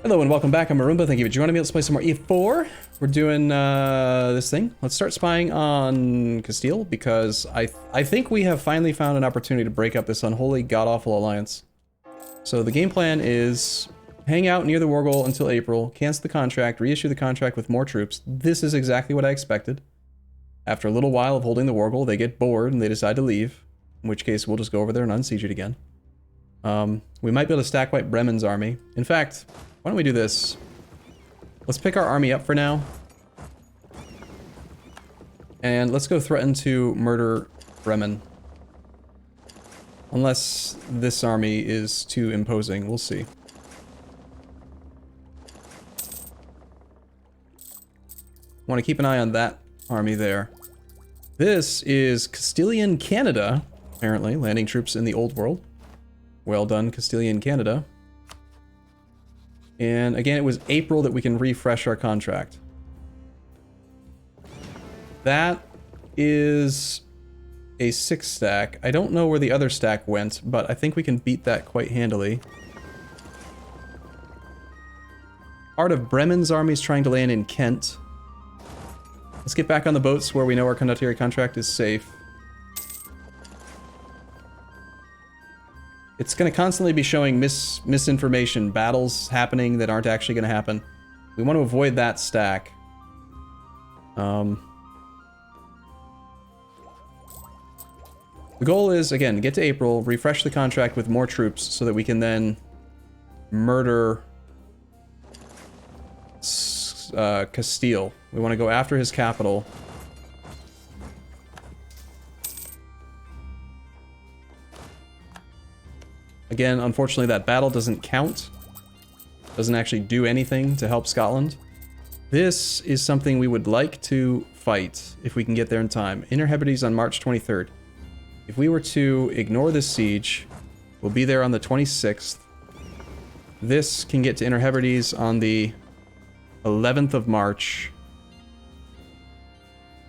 Hello and welcome back. I'm Arumba. Thank you for joining me. Let's play some more E4. We're doing this thing. Let's start spying on Castile because I think we have finally found an opportunity to break up this unholy, god-awful alliance. So the game plan is hang out near the war goal until April, cancel the contract, reissue the contract with more troops. This is exactly what I expected. After a little while of holding the war goal, they get bored and they decide to leave, in which case we'll just go over there and unsiege it again. We might be able to stack wipe Bremen's army. In fact, why don't we do this? Let's pick our army up for now. And let's go threaten to murder Bremen. Unless this army is too imposing, we'll see. Want to keep an eye on that army there. This is Castilian Canada, apparently, landing troops in the Old World. Well done, Castilian Canada. And again, it was April that we can refresh our contract. That is a 6 stack. I don't know where the other stack went, but I think we can beat that quite handily. Part of Bremen's army is trying to land in Kent. Let's get back on the boats where we know our condottieri contract is safe. It's going to constantly be showing misinformation, battles happening that aren't actually going to happen. We want to avoid that stack. The goal is, again, get to April, refresh the contract with more troops so that we can then murder Castile. We want to go after his capital. Again, unfortunately, that battle doesn't count. Doesn't actually do anything to help Scotland. This is something we would like to fight if we can get there in time. Inner Hebrides on March 23rd. If we were to ignore this siege, we'll be there on the 26th. This can get to Inner Hebrides on the 11th of March.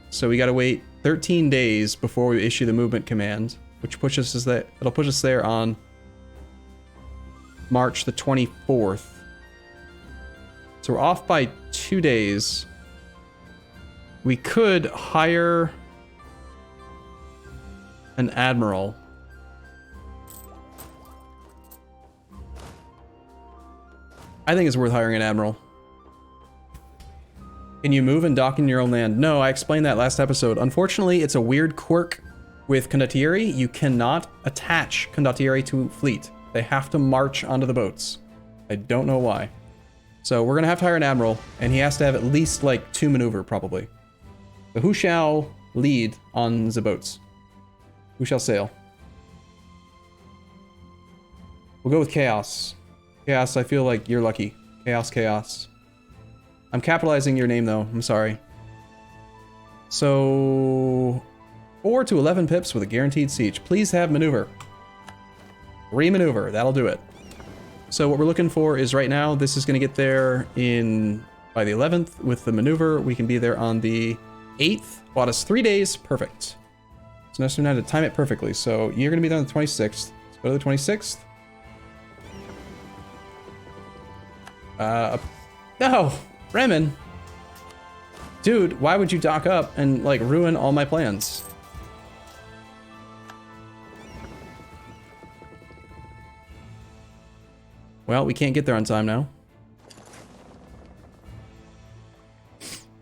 So we gotta wait 13 days before we issue the movement command, which pushes us that it'll push us there on March the 24th. So we're off by 2 days. We could hire an admiral. I think it's worth hiring an admiral. Can you move and dock in your own land? No, I explained that last episode. Unfortunately, it's a weird quirk with condottieri. You cannot attach condottieri to fleet. They have to march onto the boats. I don't know why. So we're gonna have to hire an admiral, and he has to have at least like 2 maneuver, probably. So who shall lead on the boats? Who shall sail? We'll go with Chaos. Chaos, I feel like you're lucky. Chaos, Chaos. I'm capitalizing your name though, I'm sorry. So 4 to 11 pips with a guaranteed siege. Please have maneuver. Remaneuver, that'll do it. So what we're looking for is right now, this is gonna get there by the 11th. With the maneuver, we can be there on the 8th. Bought us 3 days, perfect. So Nostrum had to time it perfectly. So you're gonna be there on the 26th. Let's go to the 26th. No, Bremen. Dude, why would you dock up and like ruin all my plans? Well, we can't get there on time now.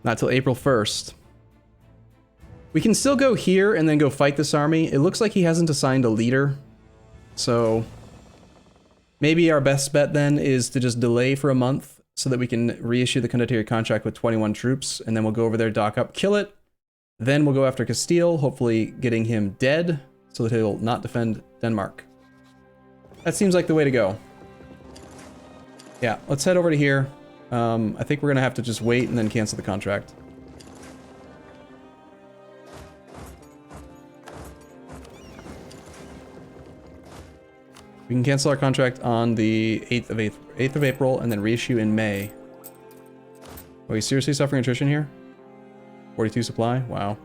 Not till April 1st. We can still go here and then go fight this army. It looks like he hasn't assigned a leader. So maybe our best bet then is to just delay for a month so that we can reissue the condottieri contract with 21 troops, and then we'll go over there, dock up, kill it. Then we'll go after Castile, hopefully getting him dead so that he'll not defend Denmark. That seems like the way to go. Yeah, let's head over to here. I think we're gonna have to just wait and then cancel the contract. We can cancel our contract on the 8th of April and then reissue in May. Are we seriously suffering attrition here? 42 supply? Wow.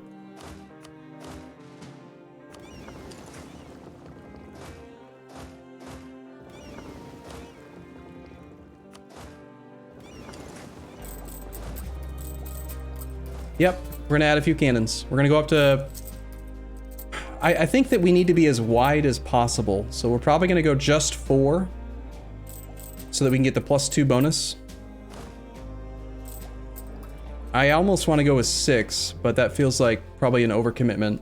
Yep, we're gonna add a few cannons. We're gonna go up to... I think that we need to be as wide as possible. So we're probably gonna go just 4 so that we can get the +2 bonus. I almost want to go with 6, but that feels like probably an overcommitment.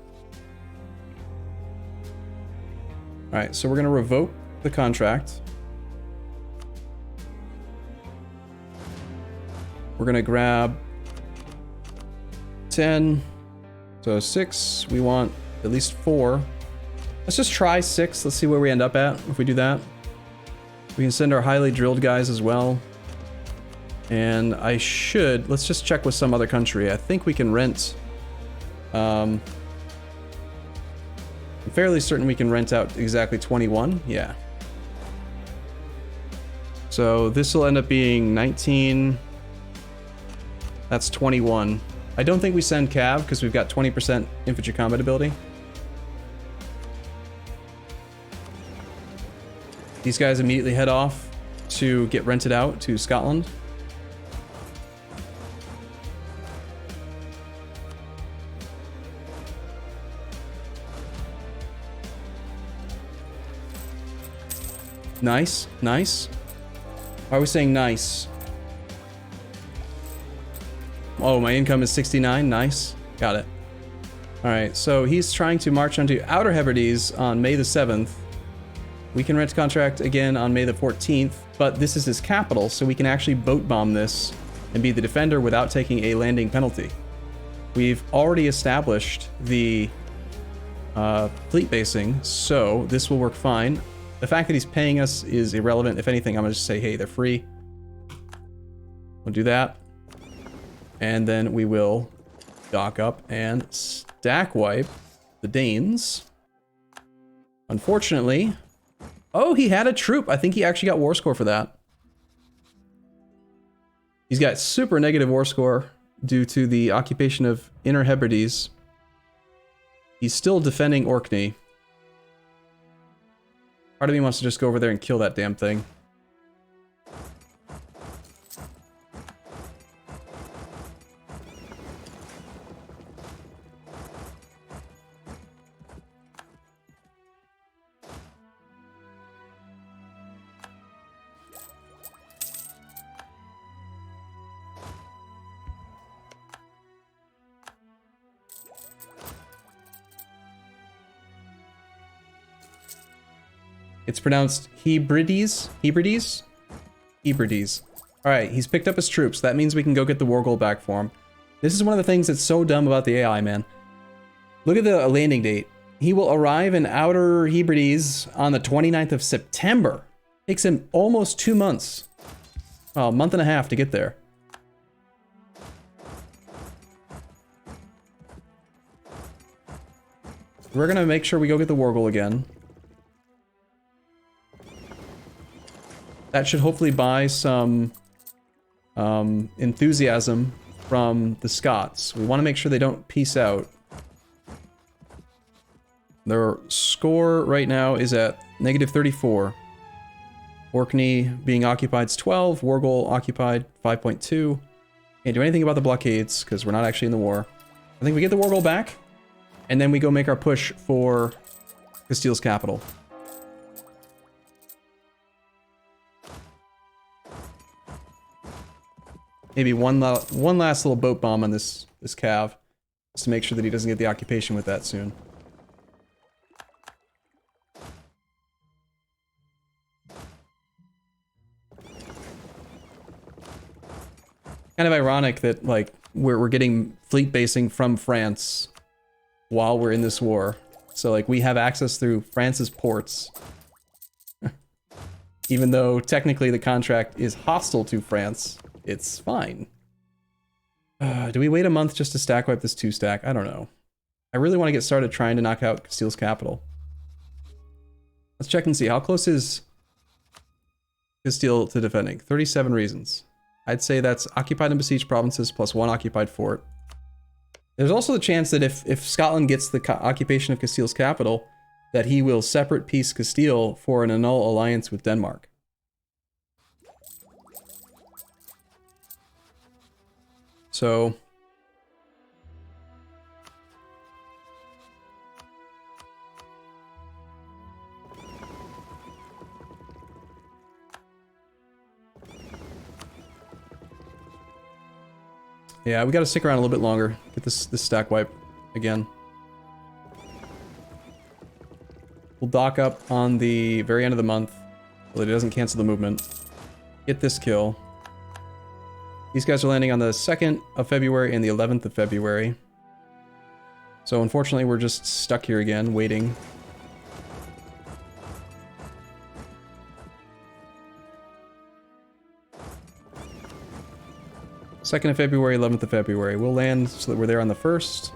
All right, so we're gonna revoke the contract. We're gonna grab 10, so 6, we want at least 4. Let's just try 6, let's see where we end up at if we do that. We can send our highly drilled guys as well. And let's just check with some other country. I think we can rent, I'm fairly certain we can rent out exactly 21, yeah. So this will end up being 19, that's 21. I don't think we send Cav because we've got 20% infantry combat ability. These guys immediately head off to get rented out to Scotland. Nice, nice. Why are we saying nice? Oh, my income is 69, nice. Got it. Alright, so he's trying to march onto Outer Hebrides on May the 7th. We can rent contract again on May the 14th, but this is his capital, so we can actually boat bomb this and be the defender without taking a landing penalty. We've already established the fleet basing, so this will work fine. The fact that he's paying us is irrelevant. If anything, I'm gonna just say, hey, they're free. We'll do that. And then we will dock up and stack wipe the Danes. Unfortunately... Oh, he had a troop. I think he actually got war score for that. He's got super negative war score due to the occupation of Inner Hebrides. He's still defending Orkney. Part of me wants to just go over there and kill that damn thing. It's pronounced Hebrides? Hebrides? Hebrides. Alright, he's picked up his troops. That means we can go get the war goal back for him. This is one of the things that's so dumb about the AI, man. Look at the landing date. He will arrive in Outer Hebrides on the 29th of September. Takes him almost 2 months. Well, a month and a half to get there. We're gonna make sure we go get the war goal again. That should hopefully buy some enthusiasm from the Scots. We want to make sure they don't peace out. Their score right now is at -34. Orkney being occupied is 12. War goal occupied 5.2. Can't do anything about the blockades because we're not actually in the war. I think we get the war goal back, and then we go make our push for Castile's capital. Maybe one last little boat bomb on this cav, just to make sure that he doesn't get the occupation with that soon. Kind of ironic that like we're getting fleet basing from France while we're in this war. So like we have access through France's ports. Even though technically the contract is hostile to France. It's fine. Do we wait a month just to stack wipe this 2-stack? I don't know. I really want to get started trying to knock out Castile's capital. Let's check and see. How close is Castile to defending? 37 reasons. I'd say that's occupied and besieged provinces plus 1 occupied fort. There's also the chance that if Scotland gets the occupation of Castile's capital, that he will separate peace Castile for an annul alliance with Denmark. So, Yeah, we gotta stick around a little bit longer. Get this stack wipe again. We'll dock up on the very end of the month so that it doesn't cancel the movement. Get this kill. These guys are landing on the 2nd of February and the 11th of February. So unfortunately, we're just stuck here again, waiting. Second of February, 11th of February. We'll land so that we're there on the 1st.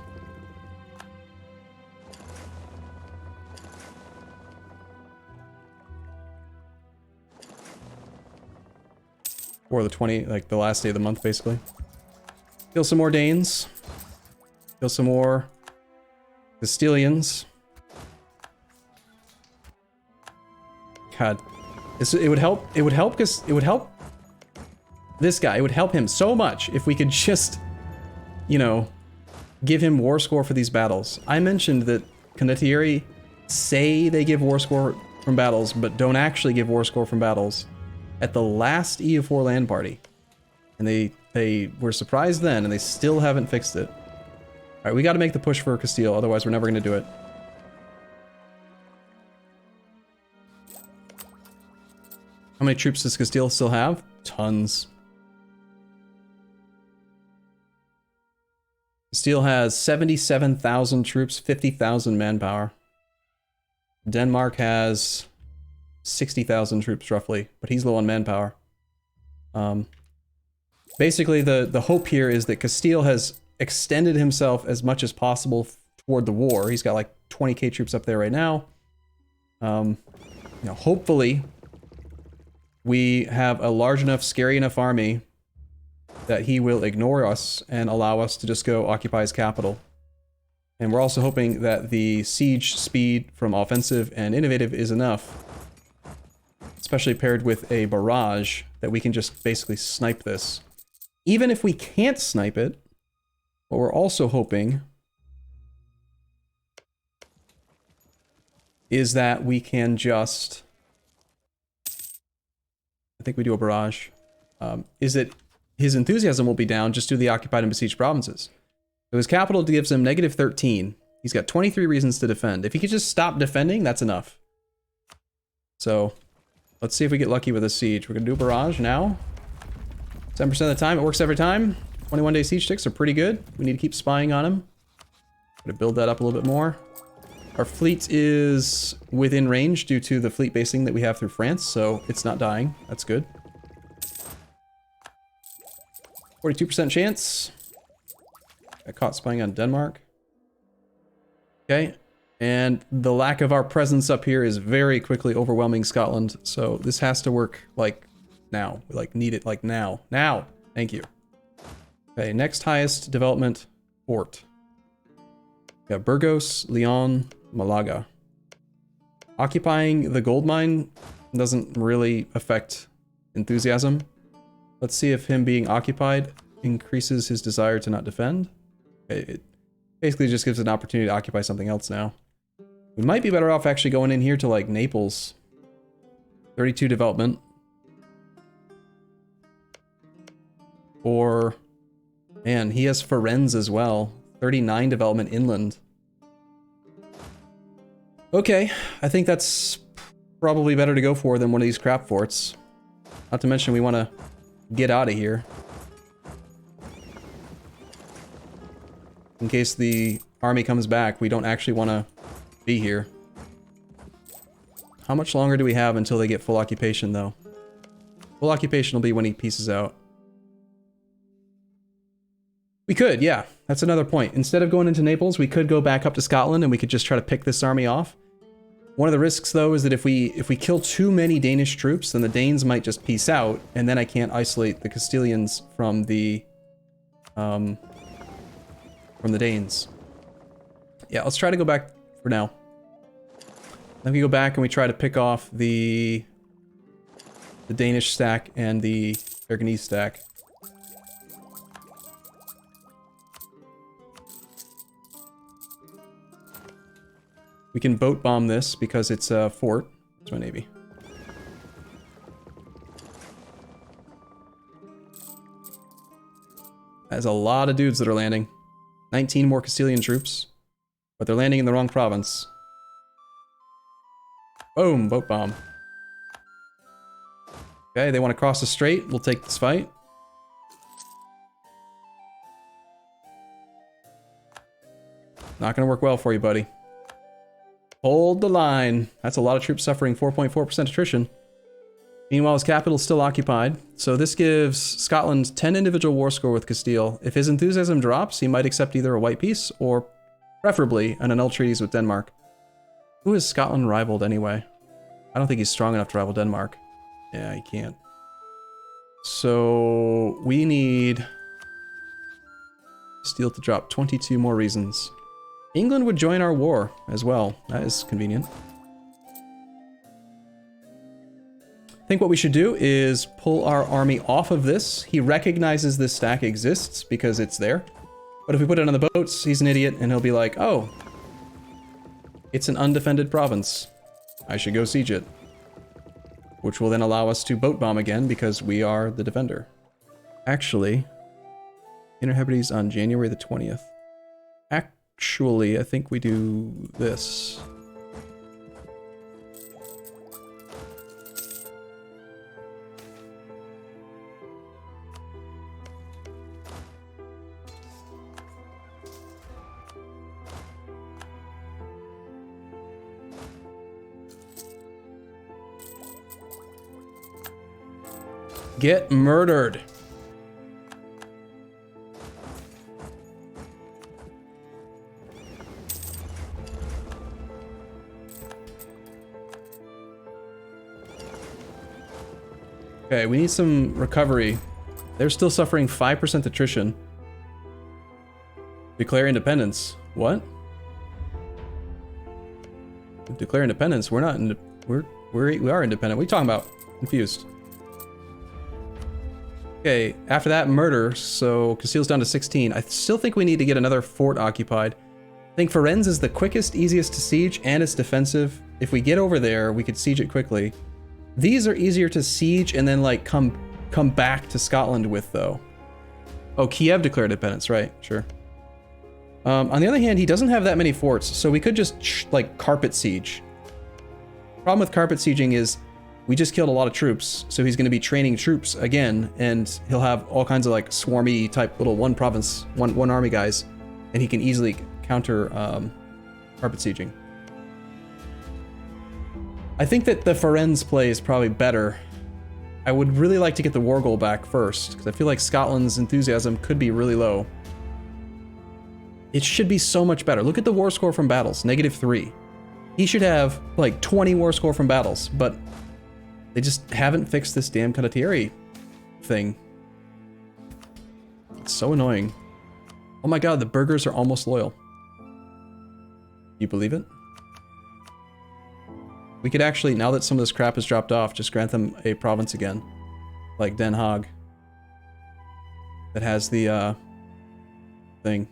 Or the 20, like the last day of the month, basically. Kill some more Danes. Kill some more Castilians. God, it would help. It would help because it would help this guy. It would help him so much if we could just, you know, give him war score for these battles. I mentioned that Condottieri say they give war score from battles, but don't actually give war score from battles at the last EU4 land party. And they were surprised then, and they still haven't fixed it. All right, we got to make the push for Castile, otherwise we're never going to do it. How many troops does Castile still have? Tons. Castile has 77,000 troops, 50,000 manpower. Denmark has 60,000 troops roughly, but he's low on manpower. Basically, the hope here is that Castile has extended himself as much as possible toward the war. He's got like 20k troops up there right now. You know, hopefully, we have a large enough, scary enough army that he will ignore us and allow us to just go occupy his capital. And we're also hoping that the siege speed from offensive and innovative is enough, especially paired with a barrage, that we can just basically snipe this. Even if we can't snipe it, what we're also hoping is that we can just... I think we do a barrage. Is that his enthusiasm will be down just due to the occupied and besieged provinces. So his capital gives him -13. He's got 23 reasons to defend. If he could just stop defending, that's enough. So let's see if we get lucky with a siege. We're going to do a barrage now. 7% of the time. It works every time. 21-day siege ticks are pretty good. We need to keep spying on him. Going to build that up a little bit more. Our fleet is within range due to the fleet basing that we have through France, so it's not dying. That's good. 42% chance. Got caught spying on Denmark. Okay. And the lack of our presence up here is very quickly overwhelming Scotland, so this has to work, like, now. We, like, need it, like, now. Now! Thank you. Okay, next highest development, port. We got Burgos, Lyon, Malaga. Occupying the gold mine doesn't really affect enthusiasm. Let's see if him being occupied increases his desire to not defend. It basically just gives an opportunity to occupy something else now. We might be better off actually going in here to, like, Naples. 32 development. Or, man, he has Firenze as well. 39 development inland. Okay, I think that's probably better to go for than one of these crap forts. Not to mention we want to get out of here. In case the army comes back, we don't actually want to be here. How much longer do we have until they get full occupation, though? Full occupation will be when he pieces out. We could, yeah. That's another point. Instead of going into Naples, we could go back up to Scotland and we could just try to pick this army off. One of the risks, though, is that if we kill too many Danish troops, then the Danes might just peace out, and then I can't isolate the Castilians from the Danes. Yeah, let's try to go back for now. Then we go back and we try to pick off the Danish stack and the Aragonese stack. We can boat bomb this because it's a fort. That's my navy. There's a lot of dudes that are landing. 19 more Castilian troops. But they're landing in the wrong province. Boom, boat bomb. Okay, they want to cross the strait. We'll take this fight. Not gonna work well for you, buddy. Hold the line. That's a lot of troops suffering 4.4% attrition. Meanwhile, his capital is still occupied. So this gives Scotland 10 individual war score with Castile. If his enthusiasm drops, he might accept either a white peace or preferably an annulled treaties with Denmark. Who is Scotland rivaled anyway? I don't think he's strong enough to rival Denmark. Yeah, he can't. So we need Castile to drop 22 more reasons. England would join our war as well. That is convenient. I think what we should do is pull our army off of this. He recognizes this stack exists because it's there. But if we put it on the boats, he's an idiot and he'll be like, oh, it's an undefended province. I should go siege it. Which will then allow us to boat bomb again because we are the defender. Actually, Inner Hebrides on January the 20th. Actually, I think we do this. Get murdered. Okay, we need some recovery. They're still suffering 5% attrition. Declare independence. What? Declare independence? We're not in, we are independent. What are you talking about? Confused. Okay, after that, murder, so Castile's down to 16. I still think we need to get another fort occupied. I think Firenze is the quickest, easiest to siege, and it's defensive. If we get over there, we could siege it quickly. These are easier to siege and then, like, come back to Scotland with, though. Oh, Kiev declared independence, right, sure. On the other hand, he doesn't have that many forts, so we could just, like, carpet siege. Problem with carpet sieging is we just killed a lot of troops, so he's going to be training troops again, and he'll have all kinds of like swarmy type little one province, one army guys, and he can easily counter carpet sieging. I think that the Firenze play is probably better. I would really like to get the war goal back first, because I feel like Scotland's enthusiasm could be really low. It should be so much better. Look at the war score from battles, -3. He should have like 20 war score from battles, but they just haven't fixed this damn condottieri thing. It's so annoying. Oh my god, the burghers are almost loyal. You believe it? We could actually, now that some of this crap has dropped off, just grant them a province again. Like Den Haag. That has the, thing.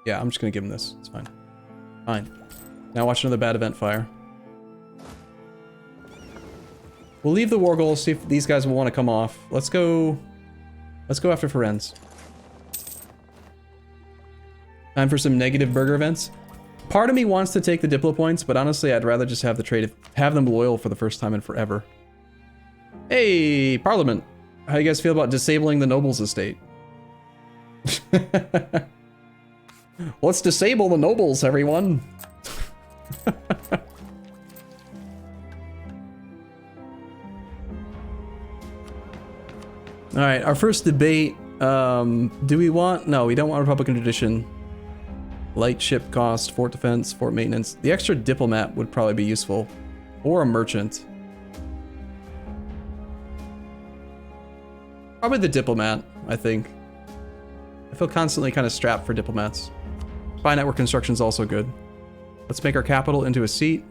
Yeah, I'm just gonna give them this. It's fine. Fine. Now watch another bad event fire. We'll leave the war goals, see if these guys will want to come off. Let's go after Firenze. Time for some negative burger events. Part of me wants to take the Diplo points, but honestly, I'd rather just have the trade, have them loyal for the first time in forever. Hey, Parliament. How do you guys feel about disabling the nobles' estate? Let's disable the nobles, everyone. All right, our first debate. Do we want? No, we don't want Republican tradition. Light ship cost, fort defense, fort maintenance. The extra diplomat would probably be useful, or a merchant. Probably the diplomat, I think. I feel constantly kind of strapped for diplomats. Spy network construction is also good. Let's make our capital into a seat.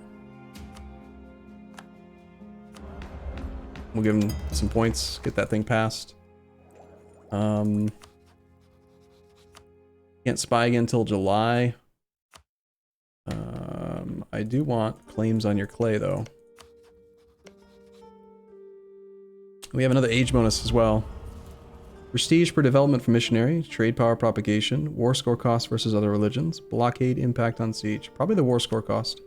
We'll give him some points, get that thing passed. Can't spy again until July. I do want claims on your clay, though. We have another age bonus as well. Prestige per development for missionary, trade power propagation, war score cost versus other religions, blockade impact on siege. Probably the war score cost.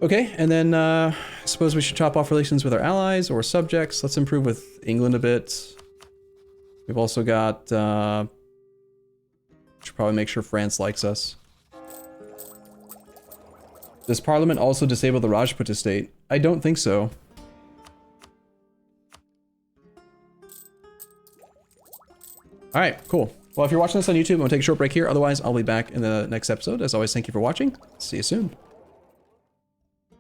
Okay, and then I suppose we should chop off relations with our allies or subjects. Let's improve with England a bit. We've also got... should probably make sure France likes us. Does Parliament also disable the Rajput estate? I don't think so. Alright, cool. Well, if you're watching this on YouTube, I'm going to take a short break here. Otherwise, I'll be back in the next episode. As always, thank you for watching. See you soon.